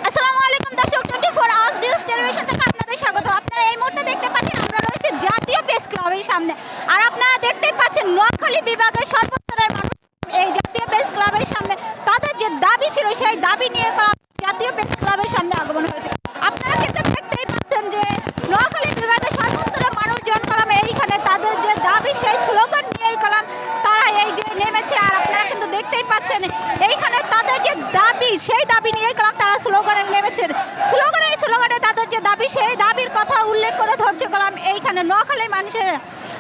আসসালামু আলাইকুম দর্শক, 24 আওয়ার্স নিউজ টেলিভিশন থেকে আপনাদের স্বাগত। আপনারা এই মুহূর্তে দেখতে পাচ্ছেন আমরা রয়েছে জাতীয় প্রেস ক্লাবের সামনে। আর আপনারা দেখতেই পাচ্ছেন নোয়াখালী বিভাগের সর্বস্তরের মানুষ এই জাতীয় প্রেস ক্লাবের সামনে তাদের যে দাবি ছিল সেই দাবি নিয়ে জাতীয় প্রেস ক্লাবের সামনে আগমন হয়েছে। আপনারা কিন্তু দেখতেই পাচ্ছেন যে নোয়াখালী বিভাগের সর্বস্তরের মানুষজন এইখানে তাদের যে দাবি সেই স্লোগান নিয়েই তারা এই যে নেমেছে। আর আপনারা কিন্তু দেখতেই পাচ্ছেন এইখানে তাদের যে দাবি সেই দাবি নিয়েই তারা স্লোগানে নেমেছেন। স্লোগানে তাদের যে দাবি সেই দাবির কথা উল্লেখ করে ধরছে এইখানে নোয়াখালীর মানুষের।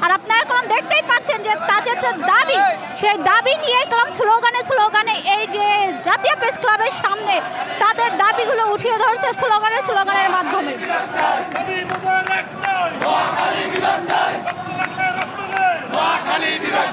আর আপনারা দেখতেই পাচ্ছেন যে তাদের যে দাবি সেই দাবি নিয়ে স্লোগানে এই যে জাতীয় প্রেস ক্লাবের সামনে তাদের দাবিগুলো উঠিয়ে ধরছে স্লোগানের মাধ্যমে। নোয়াখালী বিভাগ